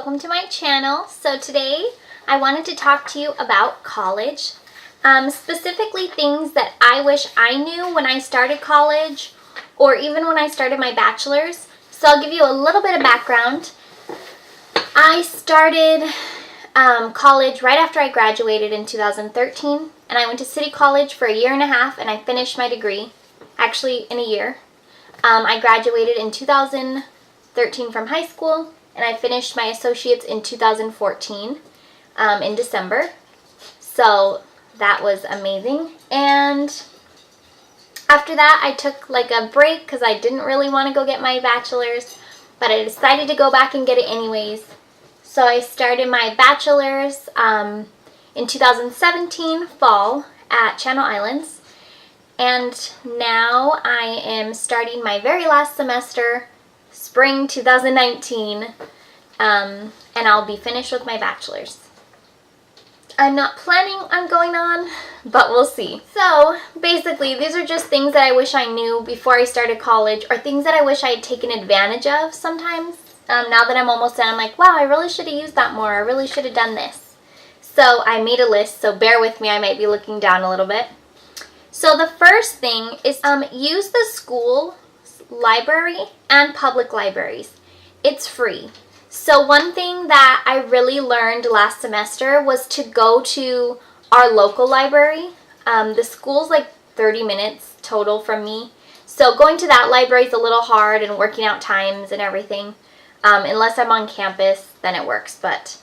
welcome to my channel. So today I wanted to talk to you about college, specifically things that I wish I knew when I started college or even when I started my bachelor's. So I'll give you a little bit of background. I started college right after I graduated in 2013, and I went to City College for a year and a half, and I finished my degree, actually in a year. I graduated in 2013 from high school, and I finished my associates in 2014 in December. So that was amazing. And after that, I took like a break because I didn't really want to go get my bachelor's, but I decided to go back and get it anyways. So I started my bachelor's in 2017 fall at Channel Islands, and now I am starting my very last semester, spring 2019, and I'll be finished with my bachelor's. I'm not planning on going on, but we'll see. So basically, these are just things that I wish I knew before I started college, or things that I wish I had taken advantage of sometimes. Now that I'm almost done, I'm like, wow, I really should have used that more. I really should have done this. So I made a list, so bear with me. I might be looking down a little bit. So the first thing is use the school library and public libraries. It's free. So one thing that I really learned last semester was to go to our local library. The school's like 30 minutes total from me. So going to that library is a little hard, and working out times and everything. Unless I'm on campus, then it works. But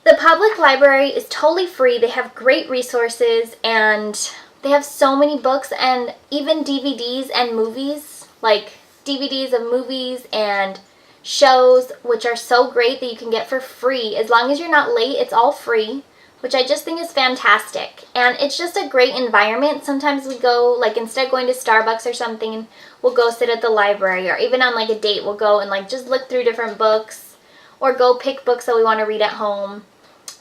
the public library is totally free. They have great resources, and they have so many books and even DVDs and movies, like DVDs of movies and shows, which are so great that you can get for free. As long as you're not late, it's all free, which I just think is fantastic. And it's just a great environment. Sometimes we go, like, instead of going to Starbucks or something, we'll go sit at the library, or even on like a date, we'll go and like just look through different books, or go pick books that we want to read at home.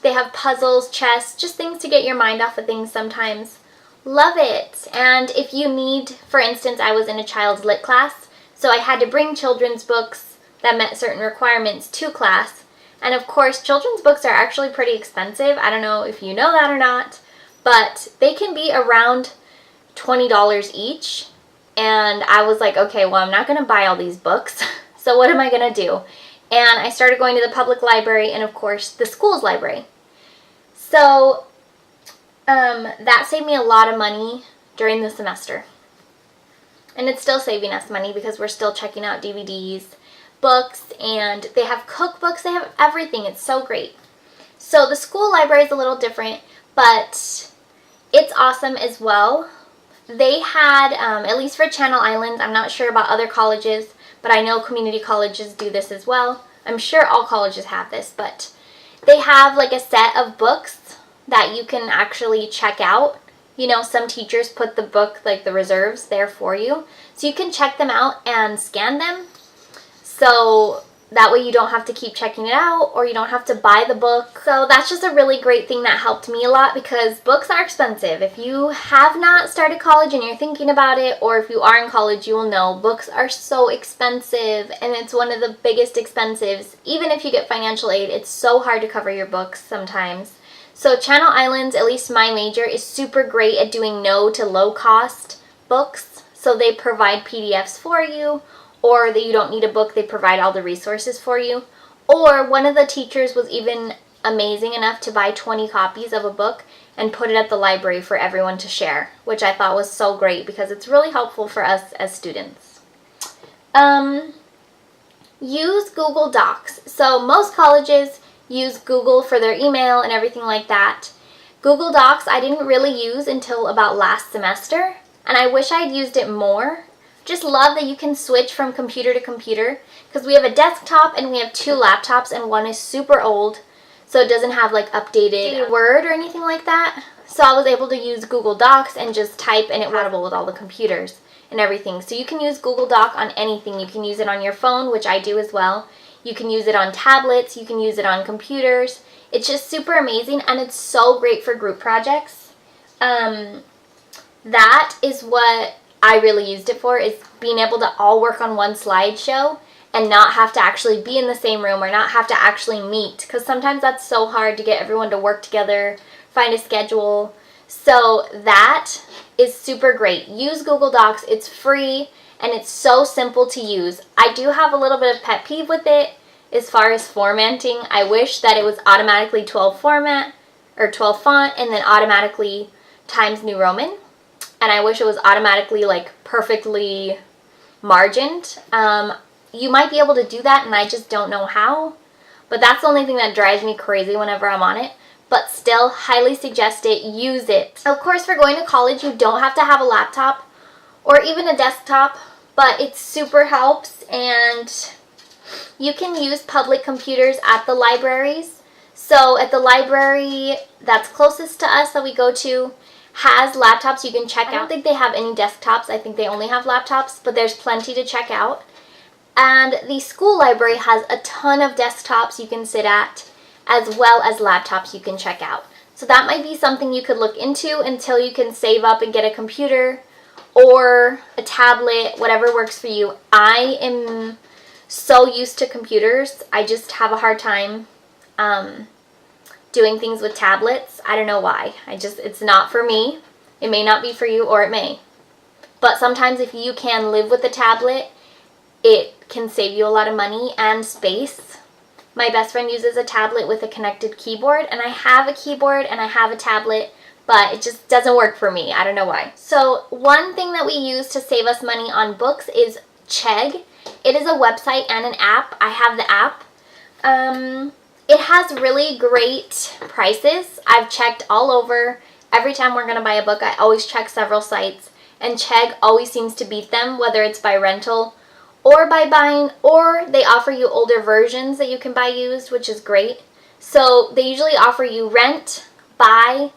They have puzzles, chess, just things to get your mind off of things sometimes. Love it. And if you need, for instance, I was in a child's lit class, so I had to bring children's books that met certain requirements to class. And of course, children's books are actually pretty expensive. I don't know if you know that or not, but they can be around $20 each. And I was like, okay, well, I'm not going to buy all these books. So what am I going to do? And I started going to the public library and, of course, the school's library. So that saved me a lot of money during the semester. And it's still saving us money because we're still checking out DVDs, books, and they have cookbooks. They have everything. It's so great. So the school library is a little different, but it's awesome as well. They had, at least for Channel Islands, I'm not sure about other colleges, but I know community colleges do this as well. I'm sure all colleges have this, but they have like a set of books that you can actually check out. You know, some teachers put the book, like the reserves, there for you. So you can check them out and scan them. So that way you don't have to keep checking it out, or you don't have to buy the book. So that's just a really great thing that helped me a lot, because books are expensive. If you have not started college and you're thinking about it, or if you are in college, you will know books are so expensive, and it's one of the biggest expenses. Even if you get financial aid, it's so hard to cover your books sometimes. So Channel Islands, at least my major, is super great at doing no to low cost books. So they provide PDFs for you, or that you don't need a book, they provide all the resources for you. Or one of the teachers was even amazing enough to buy 20 copies of a book and put it at the library for everyone to share, which I thought was so great because it's really helpful for us as students. Use Google Docs. So most colleges use Google for their email and everything like that. Google Docs I didn't really use until about last semester, and I wish I'd used it more. Just love that you can switch from computer to computer, because we have a desktop and we have two laptops, and one is super old, so it doesn't have like updated Word or anything like that. So I was able to use Google Docs and just type, and it was compatible with all the computers and everything. So you can use Google Doc on anything. You can use it on your phone, which I do as well. You can use it on tablets. You can use it on computers. It's just super amazing, and it's so great for group projects. That is what I really used it for, is being able to all work on one slideshow and not have to actually be in the same room or not have to actually meet, because sometimes that's so hard to get everyone to work together, find a schedule. So that is super great. Use Google Docs. It's free and it's so simple to use. I do have a little bit of pet peeve with it as far as formatting. I wish that it was automatically 12 format or 12 font and then automatically Times New Roman. And I wish it was automatically like perfectly margined. You might be able to do that and I just don't know how. But that's the only thing that drives me crazy whenever I'm on it. But still, highly suggest it. Use it. Of course, for going to college, you don't have to have a laptop or even a desktop, but it super helps, and you can use public computers at the libraries. So at the library that's closest to us that we go to has laptops you can check out. I don't think they have any desktops. I think they only have laptops, but there's plenty to check out. And the school library has a ton of desktops you can sit at, as well as laptops you can check out. So that might be something you could look into until you can save up and get a computer or a tablet, whatever works for you. I am so used to computers. I just have a hard time doing things with tablets. I don't know why. It's not for me. It may not be for you, or it may. But sometimes if you can live with a tablet, it can save you a lot of money and space. My best friend uses a tablet with a connected keyboard, and I have a keyboard and I have a tablet, but it just doesn't work for me. I don't know why. So one thing that we use to save us money on books is Chegg. It is a website and an app. I have the app. It has really great prices. I've checked all over. Every time we're going to buy a book, I always check several sites, and Chegg always seems to beat them, whether it's by rental or by buying, or they offer you older versions that you can buy used, which is great. So they usually offer you rent, buy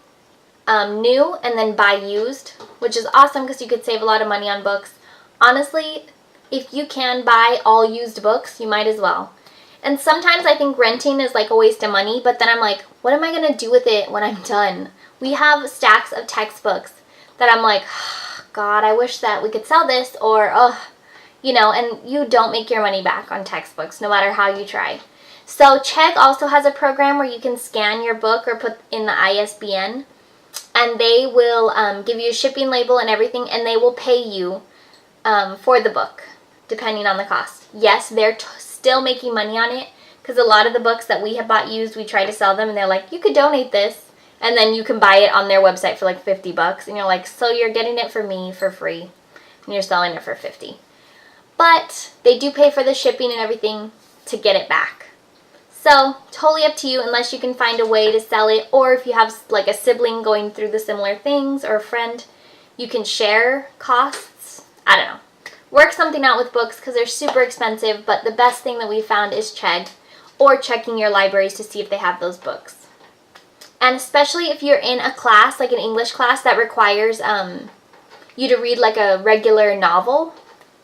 new, and then buy used, which is awesome because you could save a lot of money on books. Honestly, if you can buy all used books, you might as well. And sometimes I think renting is like a waste of money, but then I'm like, what am I going to do with it when I'm done? We have stacks of textbooks that I'm like, oh, God, I wish that we could sell this, or, and you don't make your money back on textbooks, no matter how you try. So Chegg also has a program where you can scan your book or put in the ISBN, and they will give you a shipping label and everything, and they will pay you for the book, depending on the cost. Yes, they're still making money on it, because a lot of the books that we have bought used, we try to sell them, and they're like, you could donate this, and then you can buy it on their website for like $50, and you're like, so you're getting it for me for free, and you're selling it for $50. But they do pay for the shipping and everything to get it back. So totally up to you, unless you can find a way to sell it, or if you have like a sibling going through the similar things, or a friend, you can share costs. I don't know. Work something out with books, because they're super expensive, but the best thing that we found is Chegg, or checking your libraries to see if they have those books. And especially if you're in a class, like an English class that requires you to read like a regular novel,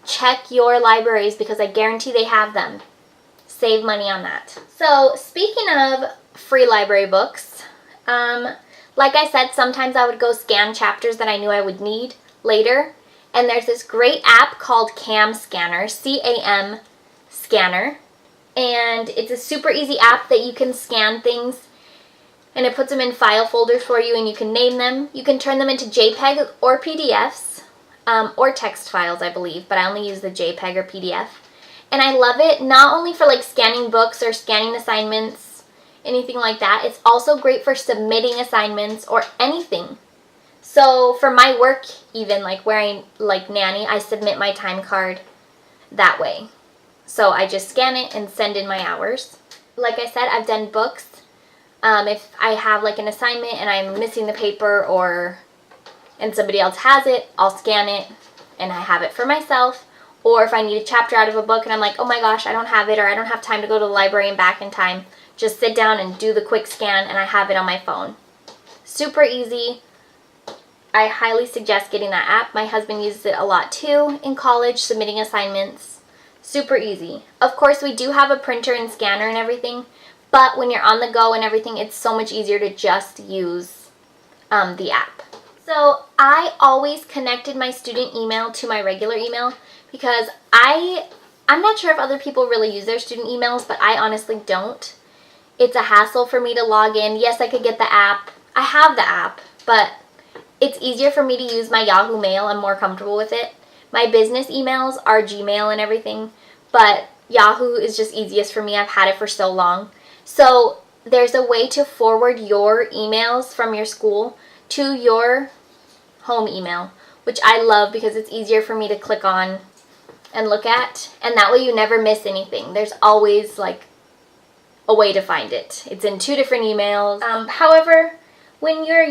check your libraries, because I guarantee they have them. Save money on that. So speaking of free library books, like I said, sometimes I would go scan chapters that I knew I would need later. And there's this great app called CAM Scanner, C-A-M Scanner. And it's a super easy app that you can scan things, and it puts them in file folders for you, and you can name them. You can turn them into JPEG or PDFs, or text files, I believe, but I only use the JPEG or PDF. And I love it, not only for like scanning books or scanning assignments, anything like that. It's also great for submitting assignments or anything. So for my work, even like where I like nanny, I submit my time card that way. So I just scan it and send in my hours. Like I said, I've done books. If I have like an assignment and I'm missing the paper and somebody else has it, I'll scan it and I have it for myself. Or if I need a chapter out of a book and I'm like, oh my gosh, I don't have it, or I don't have time to go to the library and back in time, just sit down and do the quick scan and I have it on my phone. Super easy. I highly suggest getting that app. My husband uses it a lot too in college, submitting assignments. Super easy. Of course, we do have a printer and scanner and everything, but when you're on the go and everything, it's so much easier to just use the app. So I always connected my student email to my regular email, because I I'm not sure if other people really use their student emails, but I honestly don't. It's a hassle for me to log in. Yes, I could get the app. I have the app, but it's easier for me to use my Yahoo Mail. I'm more comfortable with it. My business emails are Gmail and everything, but Yahoo is just easiest for me. I've had it for so long. So there's a way to forward your emails from your school to your home email, which I love because it's easier for me to click on and look at, and that way you never miss anything. There's always like a way to find it. It's in 2 different emails. However, when you're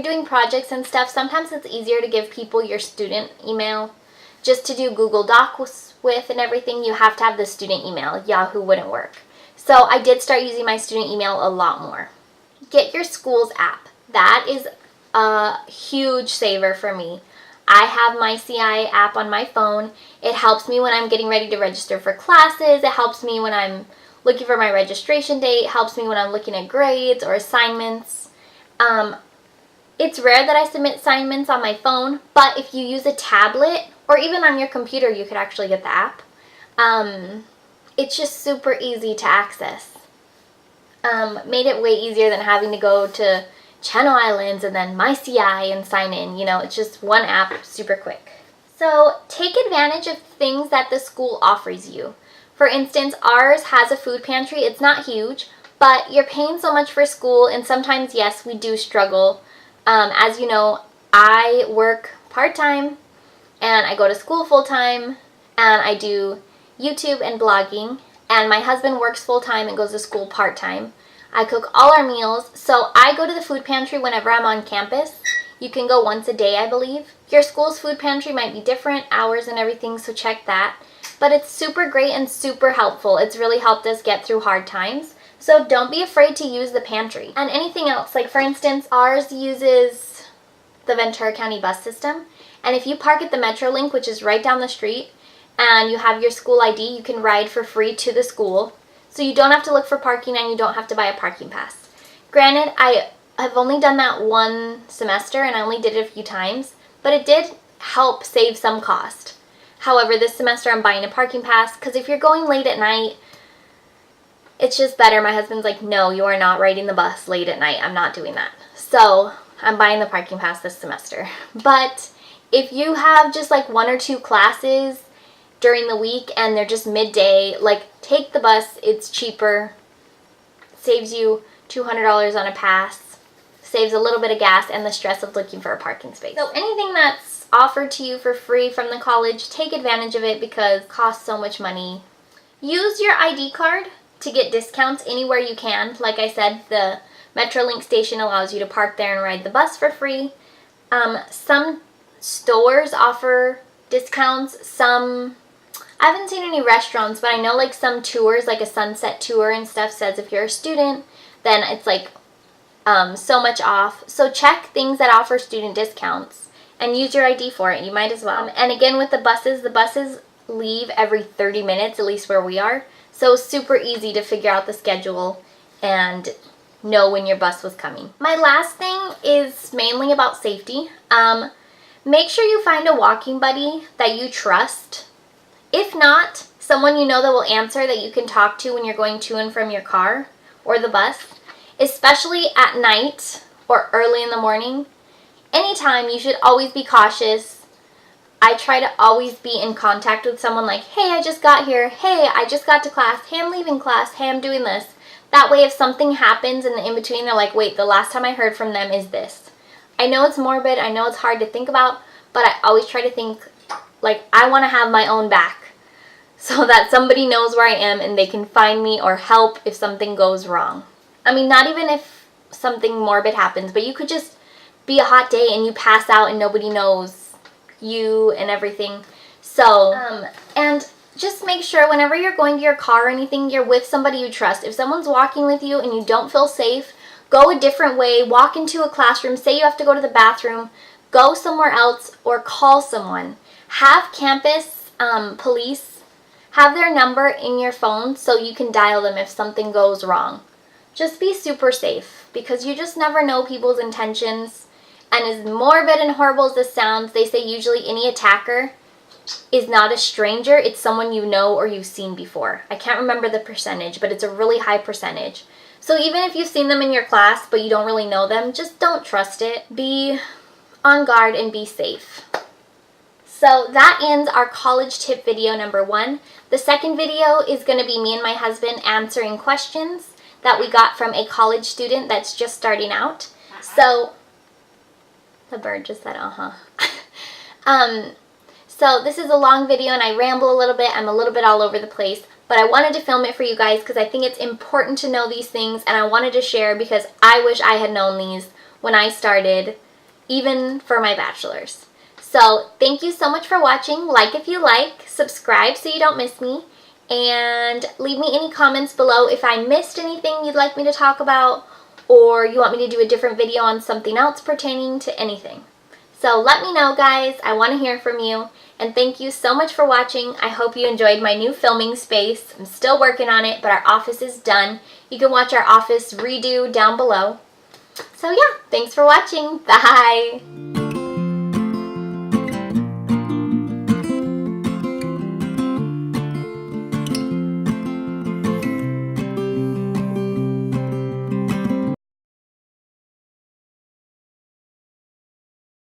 doing projects and stuff, sometimes it's easier to give people your student email. Just to do Google Docs with and everything, you have to have the student email. Yahoo wouldn't work. So I did start using my student email a lot more. Get your school's app. That is a huge saver for me. I have my CI app on my phone. It helps me when I'm getting ready to register for classes. It helps me when I'm looking for my registration date. It helps me when I'm looking at grades or assignments. It's rare that I submit assignments on my phone, but if you use a tablet or even on your computer, you could actually get the app. It's just super easy to access. Made it way easier than having to go to Channel Islands and then My CI and sign in. You know, it's just one app, super quick. So take advantage of things that the school offers you. For instance, ours has a food pantry. It's not huge, but you're paying so much for school, and sometimes, yes, we do struggle. As you know, I work part-time, and I go to school full-time, and I do YouTube and blogging, and my husband works full-time and goes to school part-time. I cook all our meals, so I go to the food pantry whenever I'm on campus. You can go once a day, I believe. Your school's food pantry might be different, hours and everything, so check that. But it's super great and super helpful. It's really helped us get through hard times. So don't be afraid to use the pantry. And anything else, like for instance, ours uses the Ventura County bus system. And if you park at the Metrolink, which is right down the street, and you have your school ID, you can ride for free to the school. So you don't have to look for parking and you don't have to buy a parking pass. Granted, I have only done that one semester and I only did it a few times, but it did help save some cost. However, this semester I'm buying a parking pass because if you're going late at night, it's just better. My husband's like, no, you are not riding the bus late at night. I'm not doing that. So I'm buying the parking pass this semester. But if you have just like 1 or 2 classes during the week and they're just midday, like take the bus. It's cheaper. Saves you $200 on a pass. Saves a little bit of gas and the stress of looking for a parking space. So anything that's offered to you for free from the college, take advantage of it because it costs so much money. Use your ID card to get discounts anywhere you can. Like I said, the Metrolink station allows you to park there and ride the bus for free. Some stores offer discounts. I haven't seen any restaurants, but I know like some tours, like a sunset tour and stuff, says if you're a student, then it's like so much off. So check things that offer student discounts and use your ID for it. You might as well. And again, with the buses leave every 30 minutes, at least where we are. So super easy to figure out the schedule and know when your bus was coming. My last thing is mainly about safety. Make sure you find a walking buddy that you trust. If not, someone you know that will answer that you can talk to when you're going to and from your car or the bus, especially at night or early in the morning. Anytime, you should always be cautious. I try to always be in contact with someone like, hey, I just got here. Hey, I just got to class. Hey, I'm leaving class. Hey, I'm doing this. That way, if something happens in the in-between, they're like, wait, the last time I heard from them is this. I know it's morbid. I know it's hard to think about, but I always try to think like I want to have my own back so that somebody knows where I am and they can find me or help if something goes wrong. I mean, not even if something morbid happens, but you could just be a hot day and you pass out and nobody knows you and everything. So, and just make sure whenever you're going to your car or anything, you're with somebody you trust. If someone's walking with you and you don't feel safe, go a different way, walk into a classroom, say you have to go to the bathroom, go somewhere else or call someone. Have campus police have their number in your phone so you can dial them if something goes wrong. Just be super safe because you just never know people's intentions And as morbid and horrible as this sounds, they say usually any attacker is not a stranger, it's someone you know or you've seen before. I can't remember the percentage, but it's a really high percentage. So even if you've seen them in your class, but you don't really know them, just don't trust it. Be on guard and be safe. So that ends our college tip video number 1. The second video is going to be me and my husband answering questions that we got from a college student that's just starting out. So, the bird just said, So this is a long video and I ramble a little bit. I'm a little bit all over the place. But I wanted to film it for you guys because I think it's important to know these things. And I wanted to share because I wish I had known these when I started, even for my bachelor's. So thank you so much for watching. Like if you like. Subscribe so you don't miss me. And leave me any comments below if I missed anything you'd like me to talk about. Or you want me to do a different video on something else pertaining to anything. So let me know, guys. I want to hear from you. And thank you so much for watching. I hope you enjoyed my new filming space. I'm still working on it, but our office is done. You can watch our office redo down below. So yeah, thanks for watching. Bye!